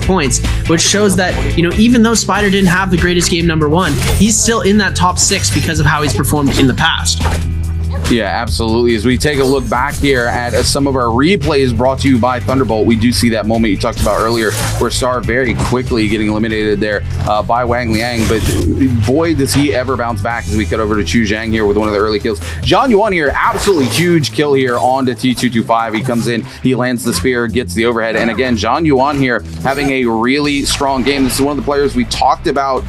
points, which shows that, you know, even though Spider didn't have the greatest game number 1, he's still in that top 6 because of how he's performed in the past. Yeah, absolutely. As we take a look back here at some of our replays brought to you by Thunderbolt, we do see that moment you talked about earlier where Star very quickly getting eliminated there by Wang Liang, but boy, does he ever bounce back as we cut over to Chu Zhang here with one of the early kills. Zhang Yuan here, absolutely huge kill here onto T225. He comes in, he lands the spear, gets the overhead, and again, Zhang Yuan here having a really strong game. This is one of the players we talked about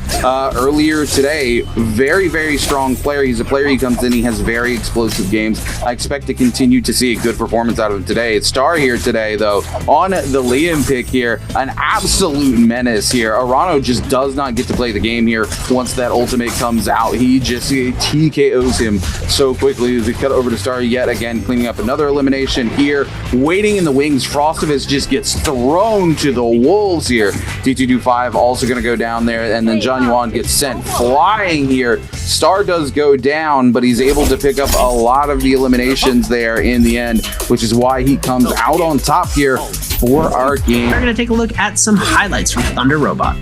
earlier today. Very, very strong player. He's a player, he comes in, he has very explosive games. I expect to continue to see a good performance out of him today. Star here today, though, on the Liam pick here, an absolute menace here. Arano just does not get to play the game here once that ultimate comes out. He just TKOs him so quickly. As we cut over to Star yet again, cleaning up another elimination here. Waiting in the wings, Frostivus just gets thrown to the wolves here. T225 also going to go down there, and then Zhang Yuan gets sent flying here. Star does go down, but he's able to pick up a lot of the eliminations there in the end, which is why he comes out on top here for our game. We're going to take a look at some highlights from Thunder Robot.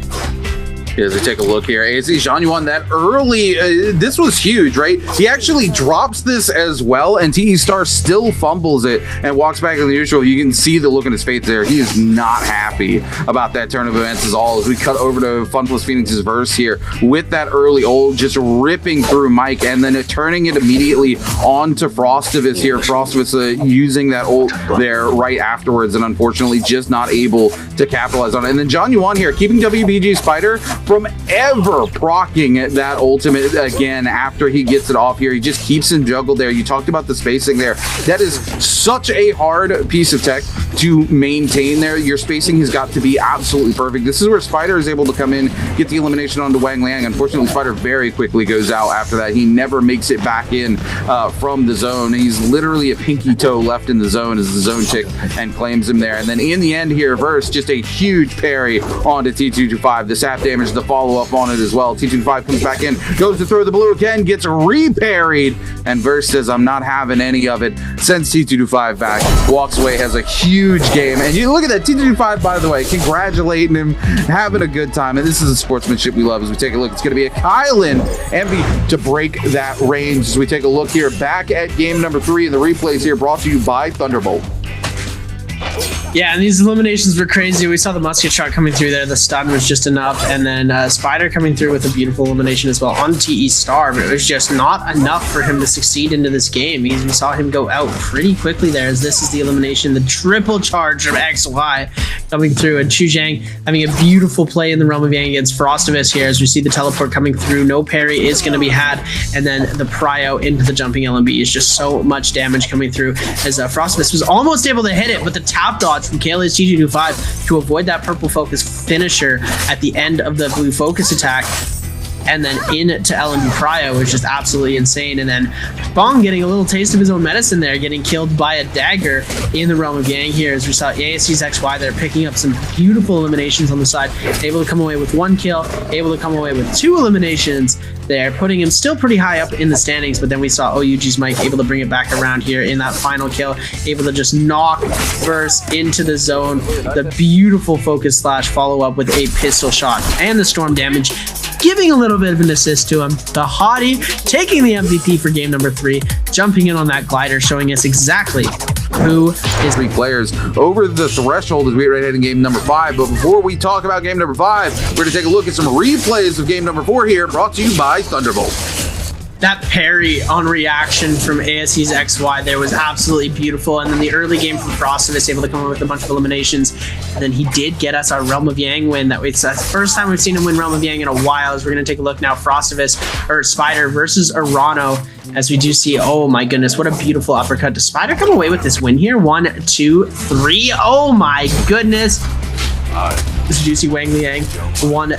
As we take a look here, Zhang Yuan, that early, this was huge, right? He actually drops this as well, and TE Star still fumbles it and walks back in the neutral. You can see the look on his face there. He is not happy about that turn of events as all. As we cut over to Fun Plus Phoenix's verse here with that early ult, just ripping through Mike, and then turning it immediately onto Frostivus here. Frostivus using that ult there right afterwards, and unfortunately just not able to capitalize on it. And then Zhang Yuan here, keeping WBG Spider from ever proccing that ultimate again after he gets it off here. He just keeps him juggled there. You talked about the spacing there. That is such a hard piece of tech to maintain there. Your spacing has got to be absolutely perfect. This is where Spider is able to come in, get the elimination onto Wang Liang. Unfortunately, Spider very quickly goes out after that. He never makes it back in from the zone. He's literally a pinky toe left in the zone as the zone chick and claims him there. And then in the end here, Verse, just a huge parry onto T225. The sap damage, the follow up on it as well. T225 comes back in, goes to throw the blue again, gets re-parried, and Verse says, I'm not having any of it. Sends T225 back, walks away, has a huge game. And you look at that, T225, by the way, congratulating him, having a good time. And this is the sportsmanship we love. As we take a look, it's going to be a Kylan Envy to break that range. As we take a look here, back at game number 3 in the replays here, brought to you by Thunderbolt. Yeah, and these eliminations were crazy. We saw the musket shot coming through there. The stun was just enough. And then Spider coming through with a beautiful elimination as well on TE Star. But it was just not enough for him to succeed into this game. We saw him go out pretty quickly there, as this is the elimination. The triple charge from XY coming through. And Chu Zhang having a beautiful play in the Realm of Yang against Frostivus here, as we see the teleport coming through. No parry is going to be had. And then the prio into the jumping LMB is just so much damage coming through, as Frostivus was almost able to hit it, but the tap dodge from Kaylee's T225 to avoid that purple focus finisher at the end of the blue focus attack, and then into LMB prio was just absolutely insane. And then Bong getting a little taste of his own medicine there, getting killed by a dagger in the Realm of Yang here, as we saw ASC's XY there picking up some beautiful eliminations on the side, able to come away with 1 kill, able to come away with 2 eliminations there, putting him still pretty high up in the standings. But then we saw OUG's Mike able to bring it back around here in that final kill, able to just knock Verse into the zone. The beautiful focus slash follow up with a pistol shot and the storm damage, giving a little bit of an assist to him. The Hottie taking the MVP for game number 3, jumping in on that glider, showing us exactly who is 3 players over the threshold as we get right ahead in game number 5. But before we talk about game number 5, we're going to take a look at some replays of game number 4 here, brought to you by Thunderbolt. That parry on reaction from ASC's XY there was absolutely beautiful. And then the early game from Frostivus, able to come up with a bunch of eliminations. And then he did get us our Realm of Yang win. That's the first time we've seen him win Realm of Yang in a while. As we're going to take a look now, Frostivus, or Spider versus Arano, as we do see, oh my goodness, what a beautiful uppercut. Does Spider come away with this win here? 1, 2, 3. Oh my goodness. This is Juicy Wang Liang. 1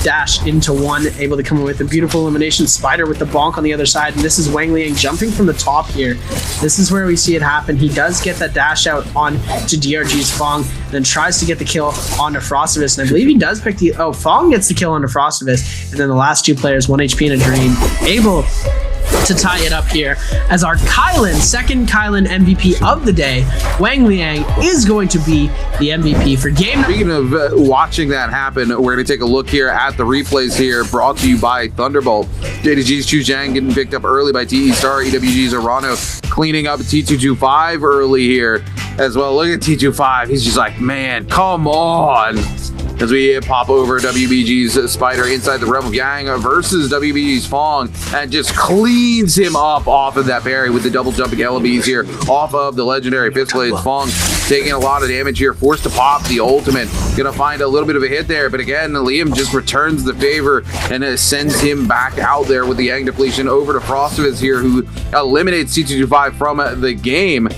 dash into 1, able to come away with a beautiful elimination. Spider with the bonk on the other side, and this is Wang Liang jumping from the top here. This is where we see it happen. He does get that dash out on to DRG's Fong, then tries to get the kill onto Frostivus, and I believe he does pick Fong gets the kill onto Frostivus, and then the last 2 players, 1 HP and a Dream, able to tie it up here, as our Kylan, second Kylan MVP of the day, Wang Liang, is going to be the MVP for game. Speaking of watching that happen, we're going to take a look here at the replays here, brought to you by Thunderbolt. JDG's Chu Zhang getting picked up early by TE Star. EWG's Arano cleaning up T225 early here as well. Look at T25. He's just like, man, come on. As we pop over WBG's Spider inside the realm of Yang versus WBG's Fong, and just cleans him up off of that parry with the double jumping LBs here off of the legendary Fifth Blade. Fong taking a lot of damage here, forced to pop the ultimate. Gonna find a little bit of a hit there, but again, Liam just returns the favor and sends him back out there with the Yang depletion over to Frostivus here, who eliminates C225 from the game.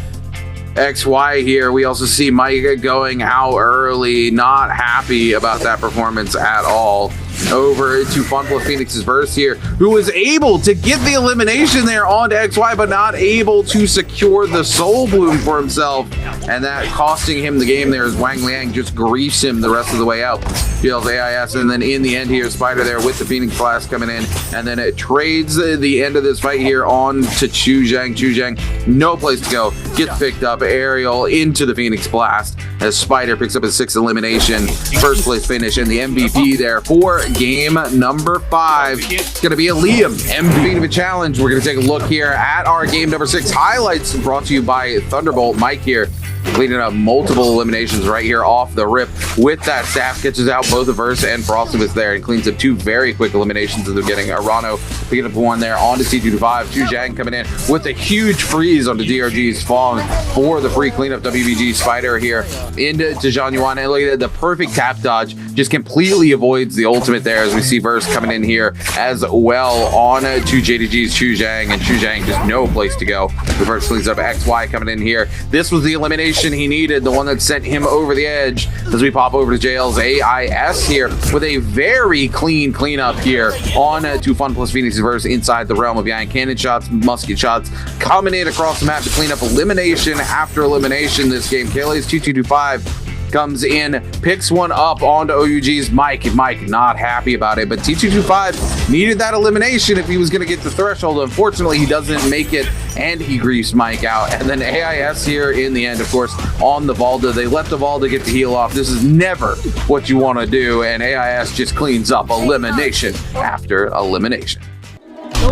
XY here, we also see Micah going out early, not happy about that performance at all. Over to Fun Plus Phoenix's verse here, who was able to get the elimination there onto XY, but not able to secure the Soul Bloom for himself, and that costing him the game there as Wang Liang just griefs him the rest of the way out. Deals AIS, and then in the end here, Spider there with the Phoenix Blast coming in, and then it trades the end of this fight here on to Chu Zhang. Chu Zhang, no place to go, gets picked up, aerial into the Phoenix Blast, as Spider picks up his 6th elimination, first place finish, and the MVP there for game number 5. It's going to be a Liam MVP of a challenge. We're going to take a look here at our game number 6 highlights, brought to you by Thunderbolt. Mike here cleaning up multiple eliminations right here off the rip with that staff, catches out both the Verse and Frostivus there and cleans up 2 very quick eliminations as they're getting Arano picking up 1 there onto C225. Chu Zhang coming in with a huge freeze onto DRG's Fong for the free cleanup. WBG Spider here into Zhang Yuan, and look at the perfect tap dodge, just completely avoids the ultimate there as we see Verse coming in here as well on to JDG's Chu Zhang, and Chu Zhang just no place to go. The Verse cleans up. XY coming in here. This was the elimination he needed, the one that sent him over the edge, as we pop over to JL's AIS here with a very clean cleanup here on to Fun Plus Phoenix's verse inside the realm of Yang. Cannon shots, musket shots coming in across the map to clean up elimination after elimination this game. KLA's 2225 comes in, picks one up onto OUG's Mike. Mike not happy about it, but T225 needed that elimination if he was going to get the threshold. Unfortunately, he doesn't make it, and he griefs Mike out. And then AIS here in the end, of course, on the Valda. They let the Valda get the heal off. This is never what you want to do, and AIS just cleans up elimination after elimination.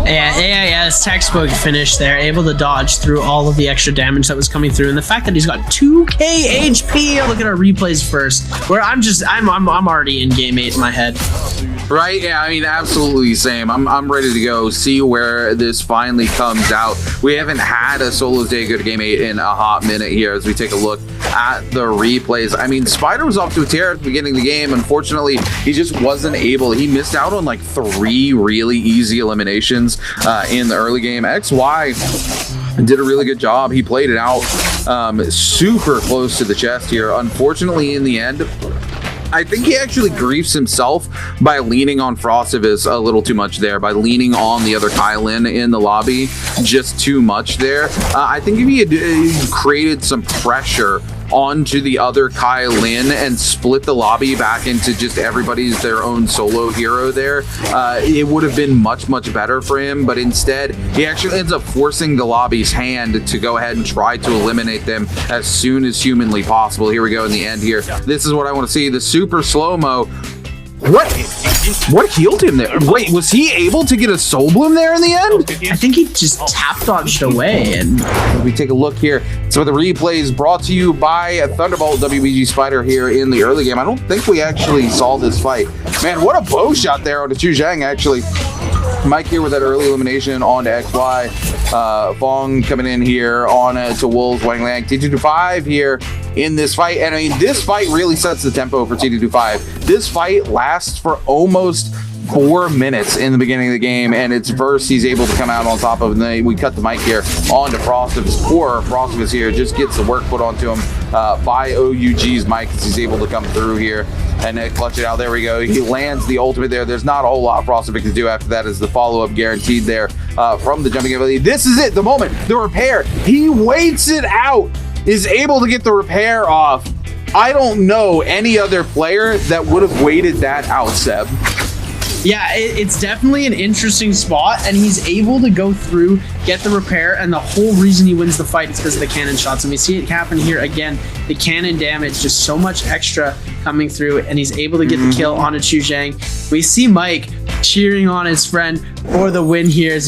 Yeah, AIS textbook finish there, able to dodge through all of the extra damage that was coming through, and the fact that he's got 2k HP. Look at our replays first, where I'm already in game 8 in my head. Right? Yeah, I mean, absolutely same. I'm ready to go see where this finally comes out. We haven't had a Solo's Day go to game 8 in a hot minute here as we take a look at the replays. I mean, Spider was off to a tear at the beginning of the game. Unfortunately, he just wasn't able. He missed out on like 3 really easy eliminations in the early game. XY did a really good job. He played it out super close to the chest here. Unfortunately, in the end, I think he actually griefs himself by leaning on Frostivus a little too much there, by leaning on the other Kylan in the lobby just too much there. I think if he had created some pressure onto the other Kylan and split the lobby back into just everybody's their own solo hero there, it would have been much better for him. But instead, he actually ends up forcing the lobby's hand to go ahead and try to eliminate them as soon as humanly possible. Here we go in the end here. This is what I want to see, the super slow-mo. What healed him there? Wait, was he able to get a Soul Bloom there in the end? I think he just tap dodged away. And we take a look here. So the replays brought to you by Thunderbolt. WBG Spider here in the early game. I don't think we actually saw this fight. Man, what a bow shot there on the Chu Zhang, actually. Mike here with that early elimination on to XY. Fong coming in here on to Wolves. Wang Liang. T225 here in this fight. And I mean, this fight really sets the tempo for T225. This fight lasts for almost 4 minutes in the beginning of the game, and it's Verse he's able to come out on top of. And we cut the mic here on to Frostivus. Poor Frostivus here just gets the work put onto him by OUG's Mike as he's able to come through here and clutch it out. There we go. He lands the ultimate there. There's not a whole lot Frostivus can do after that, as the follow-up guaranteed there from the jumping ability. This is it, the moment, the repair. He waits it out, is able to get the repair off. I don't know any other player that would have waited that out, Seb. Yeah, it's definitely an interesting spot, and he's able to go through, get the repair, and the whole reason he wins the fight is because of the cannon shots. And we see it happen here again. The cannon damage, just so much extra coming through, and he's able to get the kill on a Chu Zhang. We see Mike cheering on his friend for the win here.